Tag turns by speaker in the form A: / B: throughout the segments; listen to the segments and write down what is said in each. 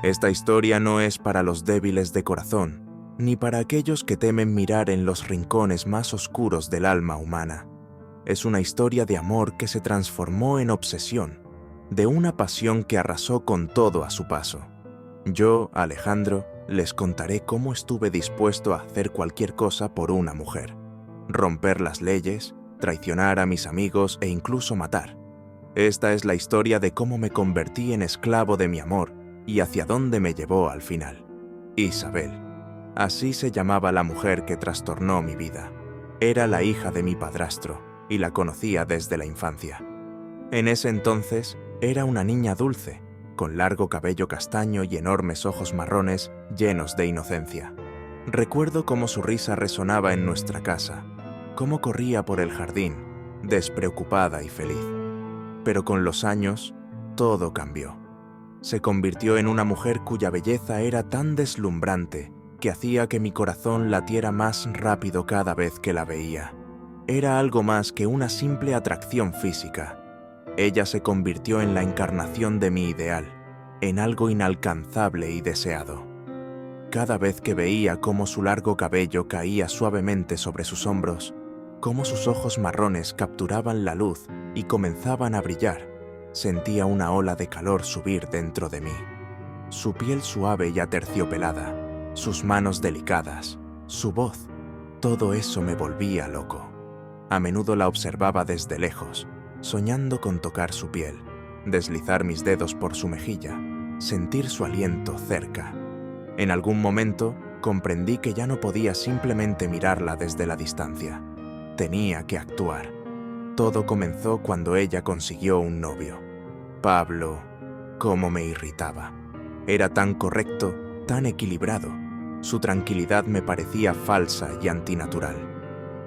A: Esta historia no es para los débiles de corazón, ni para aquellos que temen mirar en los rincones más oscuros del alma humana. Es una historia de amor que se transformó en obsesión, de una pasión que arrasó con todo a su paso. Yo, Alejandro, les contaré cómo estuve dispuesto a hacer cualquier cosa por una mujer. Romper las leyes, traicionar a mis amigos e incluso matar. Esta es la historia de cómo me convertí en esclavo de mi amor y hacia dónde me llevó al final. Isabel. Así se llamaba la mujer que trastornó mi vida. Era la hija de mi padrastro y la conocía desde la infancia. En ese entonces era una niña dulce, con largo cabello castaño y enormes ojos marrones llenos de inocencia. Recuerdo cómo su risa resonaba en nuestra casa, cómo corría por el jardín, despreocupada y feliz. Pero con los años, todo cambió. Se convirtió en una mujer cuya belleza era tan deslumbrante que hacía que mi corazón latiera más rápido cada vez que la veía. Era algo más que una simple atracción física. Ella se convirtió en la encarnación de mi ideal, en algo inalcanzable y deseado. Cada vez que veía cómo su largo cabello caía suavemente sobre sus hombros, cómo sus ojos marrones capturaban la luz y comenzaban a brillar, sentía una ola de calor subir dentro de mí. Su piel suave y aterciopelada, sus manos delicadas, su voz, todo eso me volvía loco. A menudo la observaba desde lejos, soñando con tocar su piel, deslizar mis dedos por su mejilla, sentir su aliento cerca. En algún momento comprendí que ya no podía simplemente mirarla desde la distancia. Tenía que actuar. Todo comenzó cuando ella consiguió un novio. Pablo, cómo me irritaba. Era tan correcto, tan equilibrado. Su tranquilidad me parecía falsa y antinatural.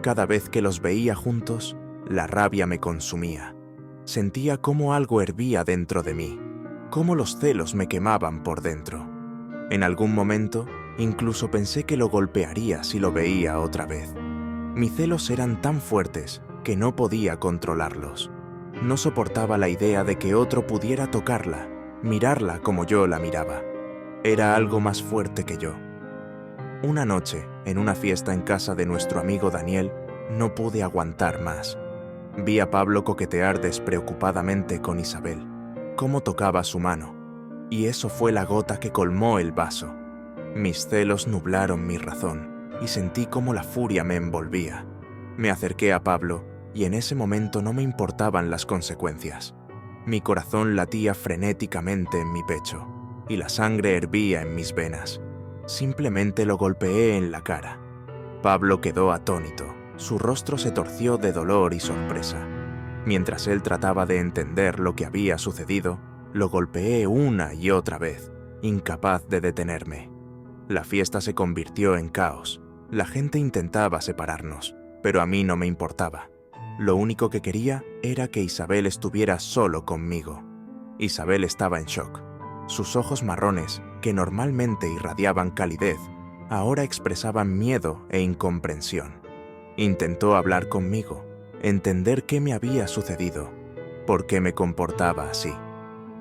A: Cada vez que los veía juntos, la rabia me consumía. Sentía cómo algo hervía dentro de mí, cómo los celos me quemaban por dentro. En algún momento, incluso pensé que lo golpearía si lo veía otra vez. Mis celos eran tan fuertes que no podía controlarlos. No soportaba la idea de que otro pudiera tocarla, mirarla como yo la miraba. Era algo más fuerte que yo. Una noche, en una fiesta en casa de nuestro amigo Daniel, no pude aguantar más. Vi a Pablo coquetear despreocupadamente con Isabel, cómo tocaba su mano, y eso fue la gota que colmó el vaso. Mis celos nublaron mi razón, y sentí cómo la furia me envolvía. Me acerqué a Pablo, y en ese momento no me importaban las consecuencias. Mi corazón latía frenéticamente en mi pecho, y la sangre hervía en mis venas. Simplemente lo golpeé en la cara. Pablo quedó atónito. Su rostro se torció de dolor y sorpresa. Mientras él trataba de entender lo que había sucedido, lo golpeé una y otra vez, incapaz de detenerme. La fiesta se convirtió en caos. La gente intentaba separarnos, pero a mí no me importaba. Lo único que quería era que Isabel estuviera solo conmigo. Isabel estaba en shock. Sus ojos marrones, que normalmente irradiaban calidez, ahora expresaban miedo e incomprensión. Intentó hablar conmigo, entender qué me había sucedido, por qué me comportaba así.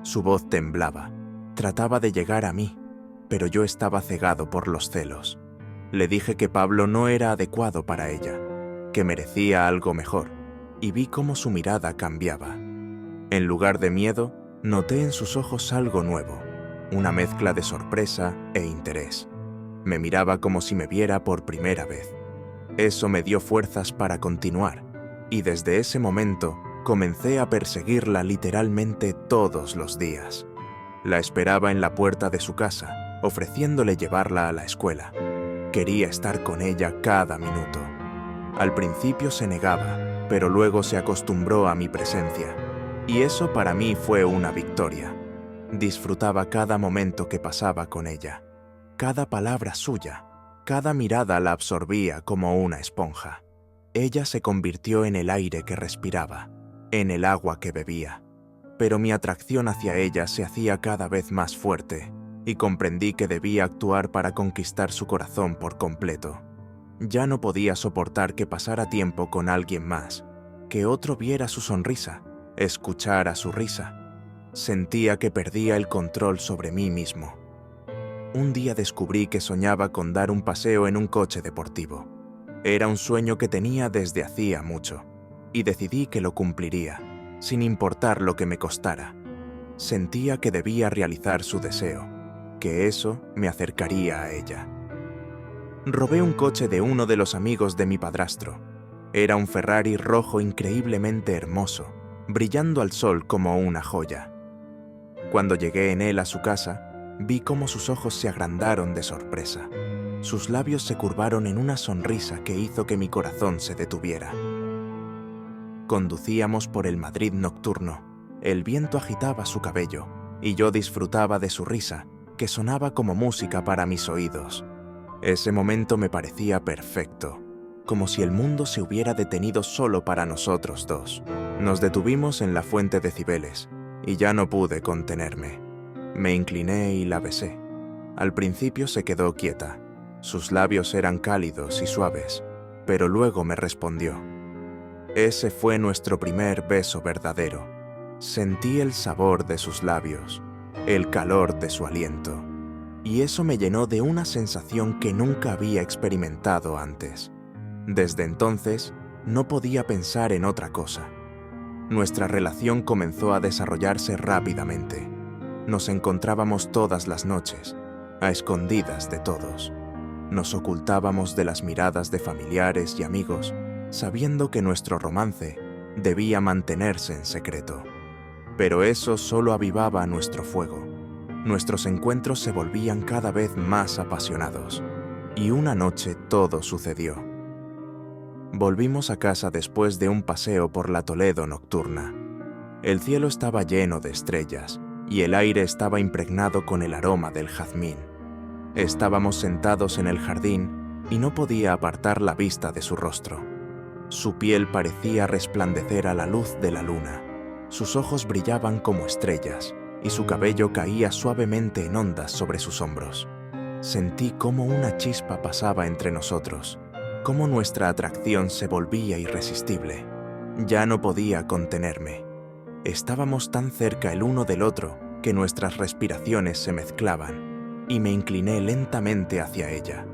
A: Su voz temblaba, trataba de llegar a mí, pero yo estaba cegado por los celos. Le dije que Pablo no era adecuado para ella, que merecía algo mejor, y vi cómo su mirada cambiaba. En lugar de miedo, noté en sus ojos algo nuevo, una mezcla de sorpresa e interés. Me miraba como si me viera por primera vez. Eso me dio fuerzas para continuar, y desde ese momento comencé a perseguirla literalmente todos los días. La esperaba en la puerta de su casa, ofreciéndole llevarla a la escuela. Quería estar con ella cada minuto. Al principio se negaba, pero luego se acostumbró a mi presencia, y eso para mí fue una victoria. Disfrutaba cada momento que pasaba con ella, cada palabra suya. Cada mirada la absorbía como una esponja. Ella se convirtió en el aire que respiraba, en el agua que bebía. Pero mi atracción hacia ella se hacía cada vez más fuerte, y comprendí que debía actuar para conquistar su corazón por completo. Ya no podía soportar que pasara tiempo con alguien más, que otro viera su sonrisa, escuchara su risa. Sentía que perdía el control sobre mí mismo. Un día descubrí que soñaba con dar un paseo en un coche deportivo. Era un sueño que tenía desde hacía mucho, y decidí que lo cumpliría, sin importar lo que me costara. Sentía que debía realizar su deseo, que eso me acercaría a ella. Robé un coche de uno de los amigos de mi padrastro. Era un Ferrari rojo increíblemente hermoso, brillando al sol como una joya. Cuando llegué en él a su casa, vi cómo sus ojos se agrandaron de sorpresa. Sus labios se curvaron en una sonrisa que hizo que mi corazón se detuviera. Conducíamos por el Madrid nocturno. El viento agitaba su cabello, y yo disfrutaba de su risa, que sonaba como música para mis oídos. Ese momento me parecía perfecto, como si el mundo se hubiera detenido solo para nosotros dos. Nos detuvimos en la fuente de Cibeles, y ya no pude contenerme. Me incliné y la besé. Al principio se quedó quieta. Sus labios eran cálidos y suaves, pero luego me respondió. Ese fue nuestro primer beso verdadero. Sentí el sabor de sus labios, el calor de su aliento, y eso me llenó de una sensación que nunca había experimentado antes. Desde entonces, no podía pensar en otra cosa. Nuestra relación comenzó a desarrollarse rápidamente. Nos encontrábamos todas las noches, a escondidas de todos. Nos ocultábamos de las miradas de familiares y amigos, sabiendo que nuestro romance debía mantenerse en secreto. Pero eso solo avivaba nuestro fuego. Nuestros encuentros se volvían cada vez más apasionados, y una noche todo sucedió. Volvimos a casa después de un paseo por la Toledo nocturna. El cielo estaba lleno de estrellas, y el aire estaba impregnado con el aroma del jazmín. Estábamos sentados en el jardín, y no podía apartar la vista de su rostro. Su piel parecía resplandecer a la luz de la luna. Sus ojos brillaban como estrellas, y su cabello caía suavemente en ondas sobre sus hombros. Sentí cómo una chispa pasaba entre nosotros, cómo nuestra atracción se volvía irresistible. Ya no podía contenerme. Estábamos tan cerca el uno del otro que nuestras respiraciones se mezclaban, y me incliné lentamente hacia ella.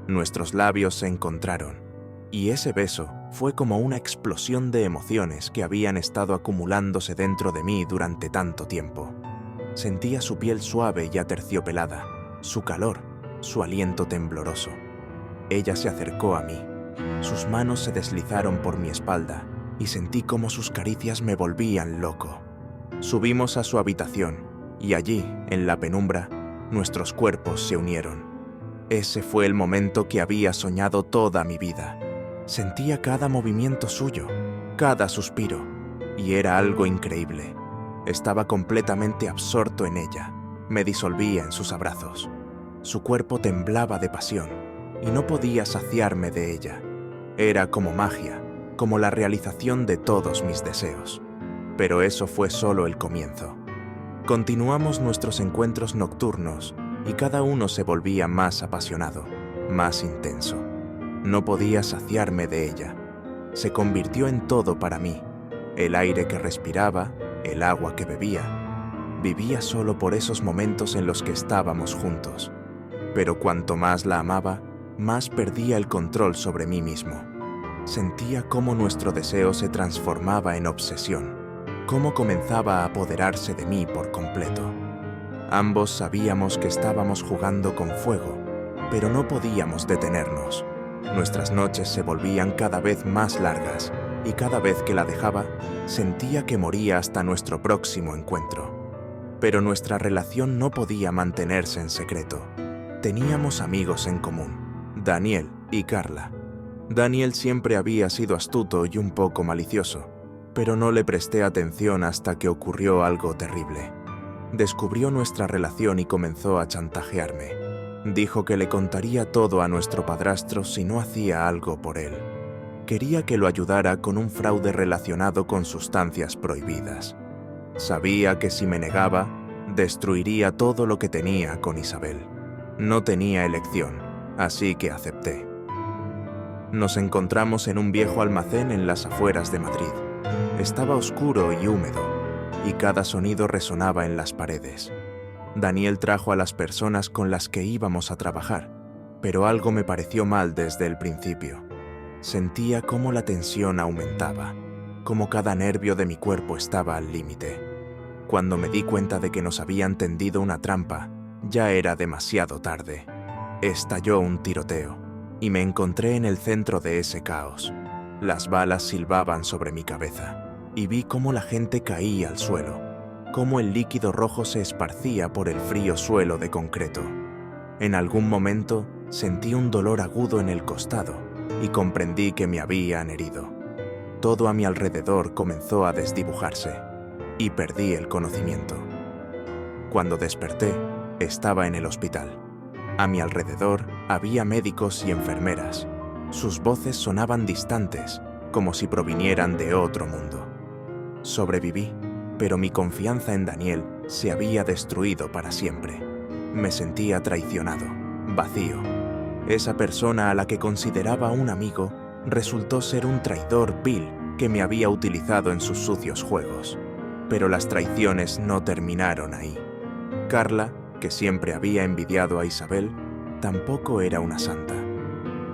A: Nuestros labios se encontraron, y ese beso fue como una explosión de emociones que habían estado acumulándose dentro de mí durante tanto tiempo. Sentía su piel suave y aterciopelada, su calor, su aliento tembloroso. Ella se acercó a mí. Sus manos se deslizaron por mi espalda y sentí cómo sus caricias me volvían loco. Subimos a su habitación y allí, en la penumbra, nuestros cuerpos se unieron. Ese fue el momento que había soñado toda mi vida. Sentía cada movimiento suyo, cada suspiro, y era algo increíble. Estaba completamente absorto en ella. Me disolvía en sus abrazos. Su cuerpo temblaba de pasión, y no podía saciarme de ella. Era como magia, como la realización de todos mis deseos. Pero eso fue solo el comienzo. Continuamos nuestros encuentros nocturnos, y cada uno se volvía más apasionado, más intenso. No podía saciarme de ella. Se convirtió en todo para mí. El aire que respiraba, el agua que bebía. Vivía solo por esos momentos en los que estábamos juntos. Pero cuanto más la amaba, más perdía el control sobre mí mismo. Sentía cómo nuestro deseo se transformaba en obsesión, cómo comenzaba a apoderarse de mí por completo. Ambos sabíamos que estábamos jugando con fuego, pero no podíamos detenernos. Nuestras noches se volvían cada vez más largas, y cada vez que la dejaba, sentía que moría hasta nuestro próximo encuentro. Pero nuestra relación no podía mantenerse en secreto. Teníamos amigos en común, Daniel y Carla. Daniel siempre había sido astuto y un poco malicioso, pero no le presté atención hasta que ocurrió algo terrible. Descubrió nuestra relación y comenzó a chantajearme. Dijo que le contaría todo a nuestro padrastro si no hacía algo por él. Quería que lo ayudara con un fraude relacionado con sustancias prohibidas. Sabía que si me negaba, destruiría todo lo que tenía con Isabel. No tenía elección, así que acepté. Nos encontramos en un viejo almacén en las afueras de Madrid. Estaba oscuro y húmedo, y cada sonido resonaba en las paredes. Daniel trajo a las personas con las que íbamos a trabajar, pero algo me pareció mal desde el principio. Sentía cómo la tensión aumentaba, cómo cada nervio de mi cuerpo estaba al límite. Cuando me di cuenta de que nos habían tendido una trampa, ya era demasiado tarde. Estalló un tiroteo, y me encontré en el centro de ese caos. Las balas silbaban sobre mi cabeza, y vi cómo la gente caía al suelo, cómo el líquido rojo se esparcía por el frío suelo de concreto. En algún momento sentí un dolor agudo en el costado y comprendí que me habían herido. Todo a mi alrededor comenzó a desdibujarse y perdí el conocimiento. Cuando desperté, estaba en el hospital. A mi alrededor había médicos y enfermeras. Sus voces sonaban distantes, como si provinieran de otro mundo. Sobreviví, pero mi confianza en Daniel se había destruido para siempre. Me sentía traicionado, vacío. Esa persona a la que consideraba un amigo resultó ser un traidor vil que me había utilizado en sus sucios juegos. Pero las traiciones no terminaron ahí. Carla, que siempre había envidiado a Isabel, tampoco era una santa.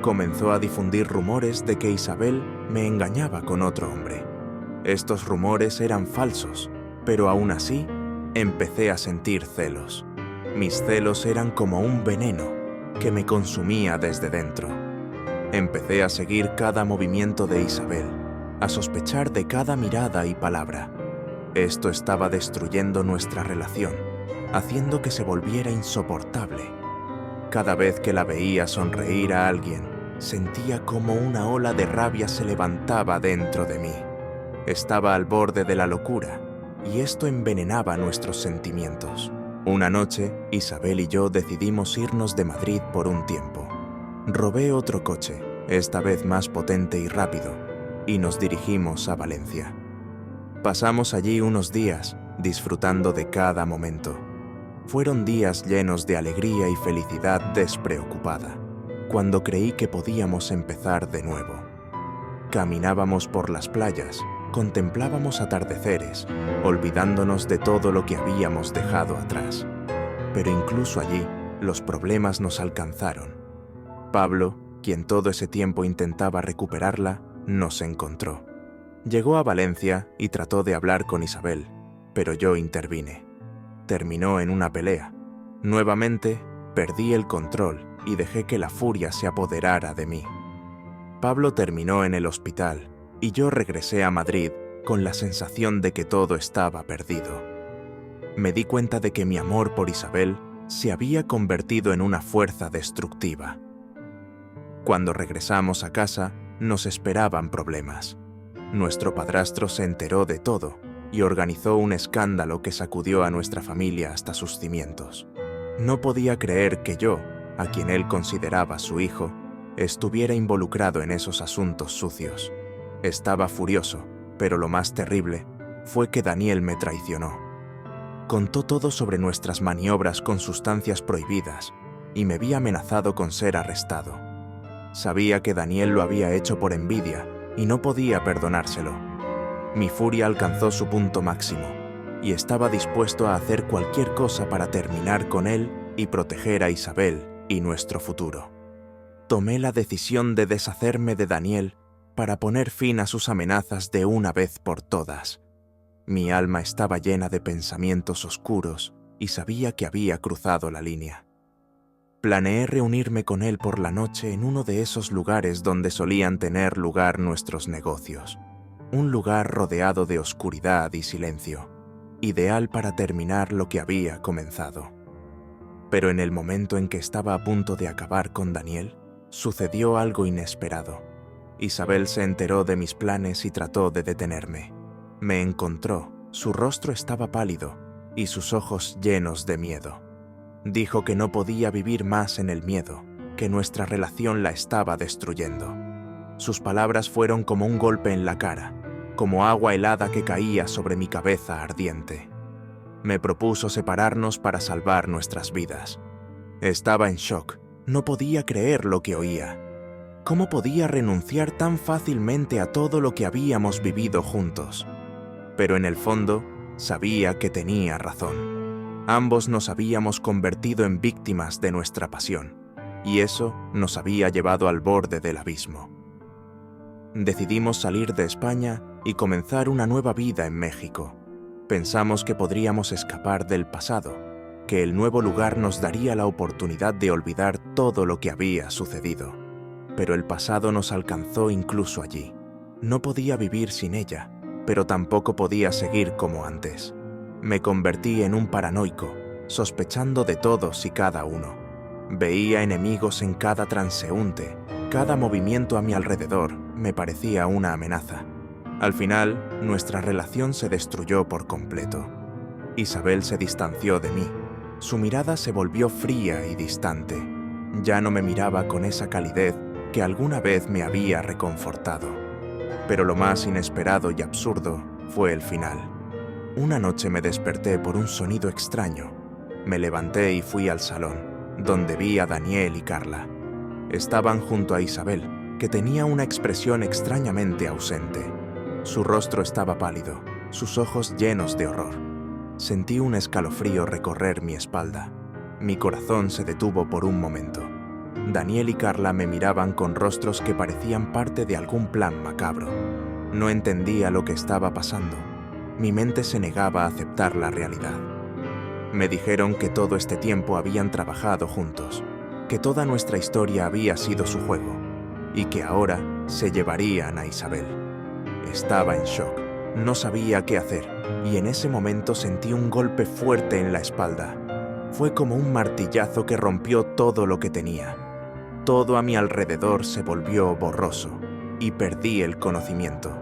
A: Comenzó a difundir rumores de que Isabel me engañaba con otro hombre. Estos rumores eran falsos, pero aún así empecé a sentir celos. Mis celos eran como un veneno que me consumía desde dentro. Empecé a seguir cada movimiento de Isabel, a sospechar de cada mirada y palabra. Esto estaba destruyendo nuestra relación, haciendo que se volviera insoportable. Cada vez que la veía sonreír a alguien, sentía como una ola de rabia se levantaba dentro de mí. Estaba al borde de la locura, y esto envenenaba nuestros sentimientos. Una noche, Isabel y yo decidimos irnos de Madrid por un tiempo. Robé otro coche, esta vez más potente y rápido, y nos dirigimos a Valencia. Pasamos allí unos días, disfrutando de cada momento. Fueron días llenos de alegría y felicidad despreocupada, cuando creí que podíamos empezar de nuevo. Caminábamos por las playas, contemplábamos atardeceres, olvidándonos de todo lo que habíamos dejado atrás. Pero incluso allí, los problemas nos alcanzaron. Pablo, quien todo ese tiempo intentaba recuperarla, nos encontró. Llegó a Valencia y trató de hablar con Isabel, pero yo intervine. Terminó en una pelea. Nuevamente, perdí el control y dejé que la furia se apoderara de mí. Pablo terminó en el hospital y yo regresé a Madrid con la sensación de que todo estaba perdido. Me di cuenta de que mi amor por Isabel se había convertido en una fuerza destructiva. Cuando regresamos a casa, nos esperaban problemas. Nuestro padrastro se enteró de todo y organizó un escándalo que sacudió a nuestra familia hasta sus cimientos. No podía creer que yo, a quien él consideraba su hijo, estuviera involucrado en esos asuntos sucios. Estaba furioso, pero lo más terrible fue que Daniel me traicionó. Contó todo sobre nuestras maniobras con sustancias prohibidas y me vi amenazado con ser arrestado. Sabía que Daniel lo había hecho por envidia y no podía perdonárselo. Mi furia alcanzó su punto máximo y estaba dispuesto a hacer cualquier cosa para terminar con él y proteger a Isabel y nuestro futuro. Tomé la decisión de deshacerme de Daniel para poner fin a sus amenazas de una vez por todas. Mi alma estaba llena de pensamientos oscuros y sabía que había cruzado la línea. Planeé reunirme con él por la noche en uno de esos lugares donde solían tener lugar nuestros negocios. Un lugar rodeado de oscuridad y silencio, ideal para terminar lo que había comenzado. Pero en el momento en que estaba a punto de acabar con Daniel, sucedió algo inesperado. Isabel se enteró de mis planes y trató de detenerme. Me encontró, su rostro estaba pálido y sus ojos llenos de miedo. Dijo que no podía vivir más en el miedo, que nuestra relación la estaba destruyendo. Sus palabras fueron como un golpe en la cara, como agua helada que caía sobre mi cabeza ardiente. Me propuso separarnos para salvar nuestras vidas. Estaba en shock, no podía creer lo que oía. ¿Cómo podía renunciar tan fácilmente a todo lo que habíamos vivido juntos? Pero en el fondo, sabía que tenía razón. Ambos nos habíamos convertido en víctimas de nuestra pasión, y eso nos había llevado al borde del abismo. Decidimos salir de España y comenzar una nueva vida en México. Pensamos que podríamos escapar del pasado, que el nuevo lugar nos daría la oportunidad de olvidar todo lo que había sucedido. Pero el pasado nos alcanzó incluso allí. No podía vivir sin ella, pero tampoco podía seguir como antes. Me convertí en un paranoico, sospechando de todos y cada uno. Veía enemigos en cada transeúnte, cada movimiento a mi alrededor me parecía una amenaza. Al final, nuestra relación se destruyó por completo. Isabel se distanció de mí. Su mirada se volvió fría y distante. Ya no me miraba con esa calidez que alguna vez me había reconfortado. Pero lo más inesperado y absurdo fue el final. Una noche me desperté por un sonido extraño. Me levanté y fui al salón, donde vi a Daniel y Carla. Estaban junto a Isabel, que tenía una expresión extrañamente ausente. Su rostro estaba pálido, sus ojos llenos de horror. Sentí un escalofrío recorrer mi espalda. Mi corazón se detuvo por un momento. Daniel y Carla me miraban con rostros que parecían parte de algún plan macabro. No entendía lo que estaba pasando. Mi mente se negaba a aceptar la realidad. Me dijeron que todo este tiempo habían trabajado juntos, que toda nuestra historia había sido su juego, y que ahora se llevarían a Isabel. Estaba en shock, no sabía qué hacer, y en ese momento sentí un golpe fuerte en la espalda. Fue como un martillazo que rompió todo lo que tenía. Todo a mi alrededor se volvió borroso, y perdí el conocimiento.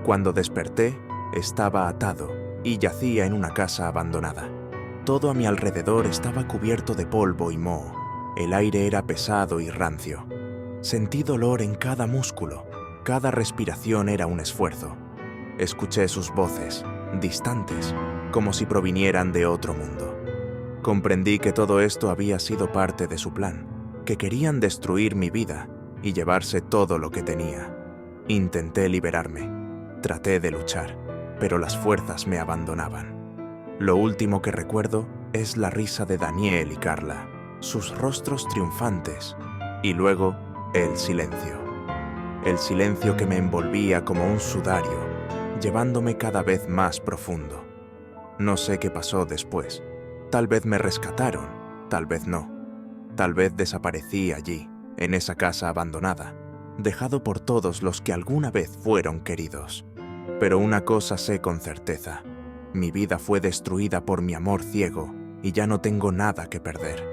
A: Cuando desperté, estaba atado y yacía en una casa abandonada. Todo a mi alrededor estaba cubierto de polvo y moho. El aire era pesado y rancio. Sentí dolor en cada músculo. Cada respiración era un esfuerzo. Escuché sus voces, distantes, como si provinieran de otro mundo. Comprendí que todo esto había sido parte de su plan, que querían destruir mi vida y llevarse todo lo que tenía. Intenté liberarme. Traté de luchar, pero las fuerzas me abandonaban. Lo último que recuerdo es la risa de Daniel y Carla, sus rostros triunfantes, y luego el silencio. El silencio que me envolvía como un sudario, llevándome cada vez más profundo. No sé qué pasó después. Tal vez me rescataron, tal vez no. Tal vez desaparecí allí, en esa casa abandonada, dejado por todos los que alguna vez fueron queridos. Pero una cosa sé con certeza. Mi vida fue destruida por mi amor ciego y ya no tengo nada que perder.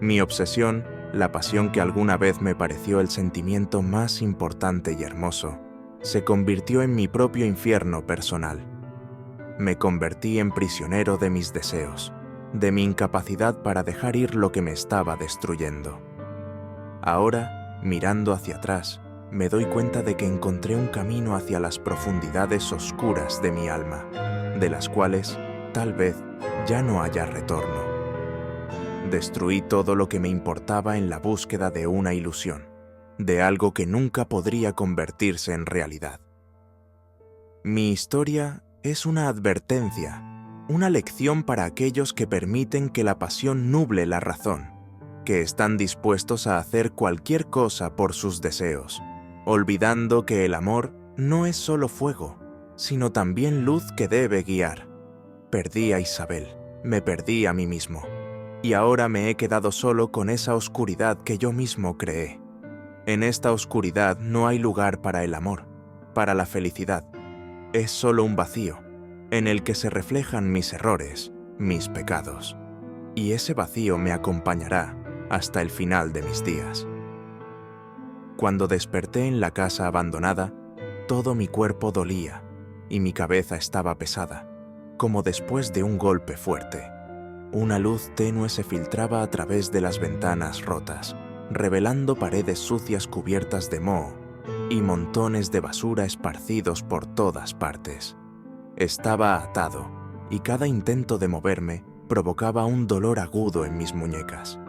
A: Mi obsesión, la pasión que alguna vez me pareció el sentimiento más importante y hermoso, se convirtió en mi propio infierno personal. Me convertí en prisionero de mis deseos, de mi incapacidad para dejar ir lo que me estaba destruyendo. Ahora, mirando hacia atrás, me doy cuenta de que encontré un camino hacia las profundidades oscuras de mi alma, de las cuales, tal vez, ya no haya retorno. Destruí todo lo que me importaba en la búsqueda de una ilusión, de algo que nunca podría convertirse en realidad. Mi historia es una advertencia, una lección para aquellos que permiten que la pasión nuble la razón, que están dispuestos a hacer cualquier cosa por sus deseos, olvidando que el amor no es solo fuego, sino también luz que debe guiar. Perdí a Isabel, me perdí a mí mismo, y ahora me he quedado solo con esa oscuridad que yo mismo creé. En esta oscuridad no hay lugar para el amor, para la felicidad. Es solo un vacío, en el que se reflejan mis errores, mis pecados. Y ese vacío me acompañará hasta el final de mis días. Cuando desperté en la casa abandonada, todo mi cuerpo dolía y mi cabeza estaba pesada, como después de un golpe fuerte. Una luz tenue se filtraba a través de las ventanas rotas, revelando paredes sucias cubiertas de moho y montones de basura esparcidos por todas partes. Estaba atado y cada intento de moverme provocaba un dolor agudo en mis muñecas.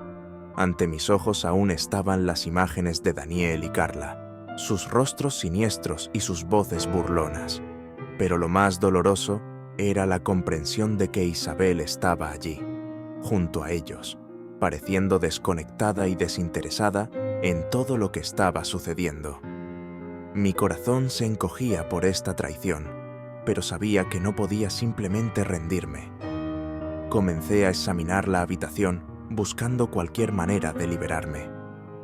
A: Ante mis ojos aún estaban las imágenes de Daniel y Carla, sus rostros siniestros y sus voces burlonas. Pero lo más doloroso era la comprensión de que Isabel estaba allí, junto a ellos, pareciendo desconectada y desinteresada en todo lo que estaba sucediendo. Mi corazón se encogía por esta traición, pero sabía que no podía simplemente rendirme. Comencé a examinar la habitación buscando cualquier manera de liberarme.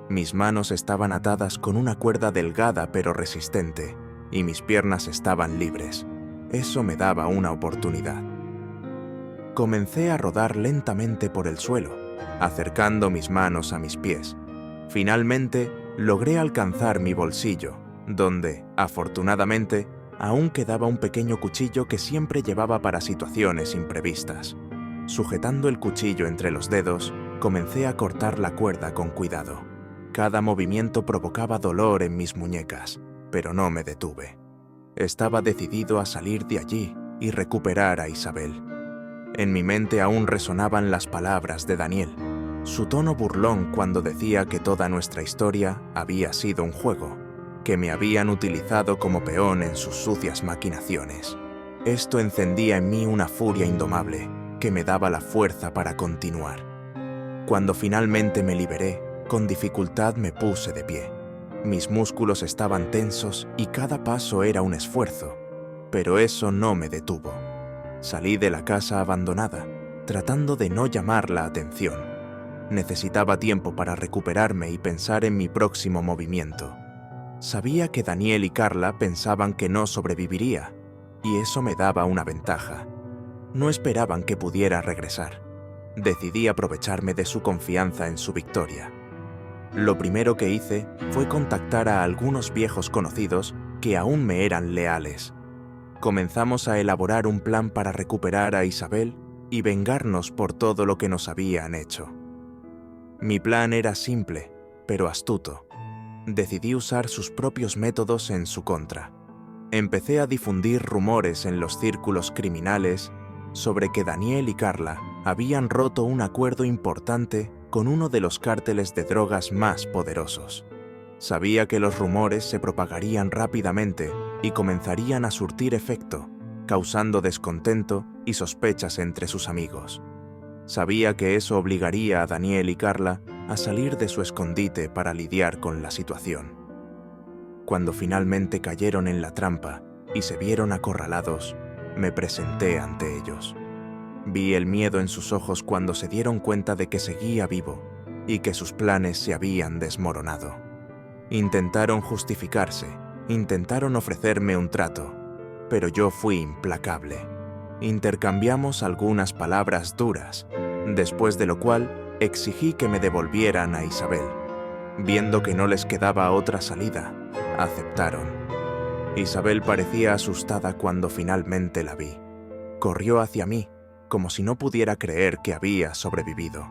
A: Mis manos estaban atadas con una cuerda delgada pero resistente, y mis piernas estaban libres. Eso me daba una oportunidad. Comencé a rodar lentamente por el suelo, acercando mis manos a mis pies. Finalmente, logré alcanzar mi bolsillo, donde, afortunadamente, aún quedaba un pequeño cuchillo que siempre llevaba para situaciones imprevistas. Sujetando el cuchillo entre los dedos, comencé a cortar la cuerda con cuidado. Cada movimiento provocaba dolor en mis muñecas, pero no me detuve. Estaba decidido a salir de allí y recuperar a Isabel. En mi mente aún resonaban las palabras de Daniel, su tono burlón cuando decía que toda nuestra historia había sido un juego, que me habían utilizado como peón en sus sucias maquinaciones. Esto encendía en mí una furia indomable que me daba la fuerza para continuar. Cuando finalmente me liberé, con dificultad me puse de pie. Mis músculos estaban tensos y cada paso era un esfuerzo, pero eso no me detuvo. Salí de la casa abandonada, tratando de no llamar la atención. Necesitaba tiempo para recuperarme y pensar en mi próximo movimiento. Sabía que Daniel y Carla pensaban que no sobreviviría, y eso me daba una ventaja. No esperaban que pudiera regresar. Decidí aprovecharme de su confianza en su victoria. Lo primero que hice fue contactar a algunos viejos conocidos que aún me eran leales. Comenzamos a elaborar un plan para recuperar a Isabel y vengarnos por todo lo que nos habían hecho. Mi plan era simple, pero astuto. Decidí usar sus propios métodos en su contra. Empecé a difundir rumores en los círculos criminales sobre que Daniel y Carla habían roto un acuerdo importante con uno de los cárteles de drogas más poderosos. Sabía que los rumores se propagarían rápidamente y comenzarían a surtir efecto, causando descontento y sospechas entre sus amigos. Sabía que eso obligaría a Daniel y Carla a salir de su escondite para lidiar con la situación. Cuando finalmente cayeron en la trampa y se vieron acorralados, me presenté ante ellos. Vi el miedo en sus ojos cuando se dieron cuenta de que seguía vivo y que sus planes se habían desmoronado. Intentaron justificarse, intentaron ofrecerme un trato, pero yo fui implacable. Intercambiamos algunas palabras duras, después de lo cual exigí que me devolvieran a Isabel. Viendo que no les quedaba otra salida, aceptaron. Isabel parecía asustada cuando finalmente la vi. Corrió hacia mí, como si no pudiera creer que había sobrevivido.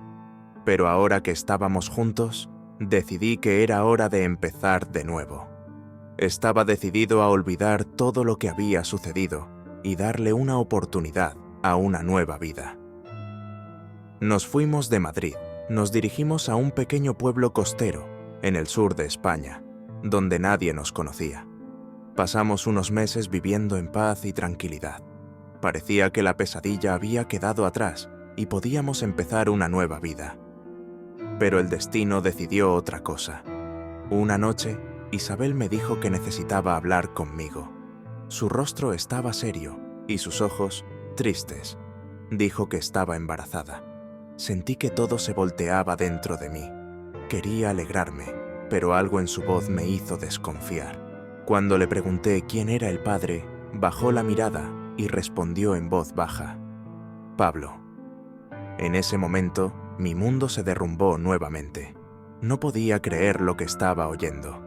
A: Pero ahora que estábamos juntos, decidí que era hora de empezar de nuevo. Estaba decidido a olvidar todo lo que había sucedido y darle una oportunidad a una nueva vida. Nos fuimos de Madrid, nos dirigimos a un pequeño pueblo costero, en el sur de España, donde nadie nos conocía. Pasamos unos meses viviendo en paz y tranquilidad. Parecía que la pesadilla había quedado atrás y podíamos empezar una nueva vida. Pero el destino decidió otra cosa. Una noche, Isabel me dijo que necesitaba hablar conmigo. Su rostro estaba serio y sus ojos tristes. Dijo que estaba embarazada. Sentí que todo se volteaba dentro de mí. Quería alegrarme, pero algo en su voz me hizo desconfiar. Cuando le pregunté quién era el padre, bajó la mirada y respondió en voz baja: Pablo. En ese momento, mi mundo se derrumbó nuevamente. No podía creer lo que estaba oyendo.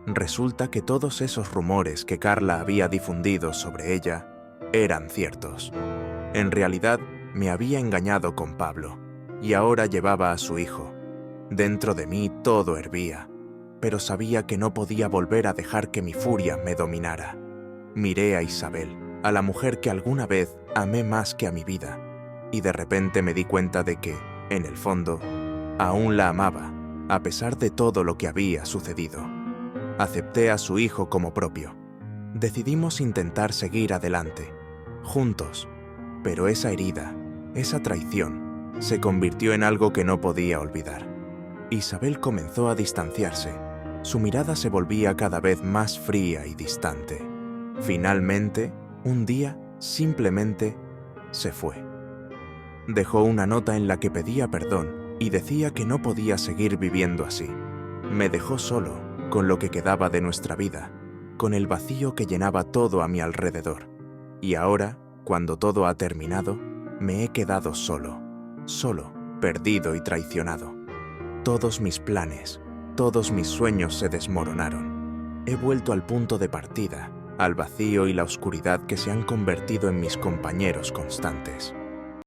A: Resulta que todos esos rumores que Carla había difundido sobre ella eran ciertos. En realidad, me había engañado con Pablo, y ahora llevaba a su hijo. Dentro de mí todo hervía, pero sabía que no podía volver a dejar que mi furia me dominara. Miré a Isabel, a la mujer que alguna vez amé más que a mi vida, y de repente me di cuenta de que, en el fondo, aún la amaba, a pesar de todo lo que había sucedido. Acepté a su hijo como propio. Decidimos intentar seguir adelante, juntos, pero esa herida, esa traición, se convirtió en algo que no podía olvidar. Isabel comenzó a distanciarse. Su mirada se volvía cada vez más fría y distante. Finalmente, un día, simplemente, se fue. Dejó una nota en la que pedía perdón y decía que no podía seguir viviendo así. Me dejó solo, con lo que quedaba de nuestra vida, con el vacío que llenaba todo a mi alrededor. Y ahora, cuando todo ha terminado, me he quedado solo, perdido y traicionado. Todos mis planes, todos mis sueños se desmoronaron. He vuelto al punto de partida, al vacío y la oscuridad que se han convertido en mis compañeros constantes.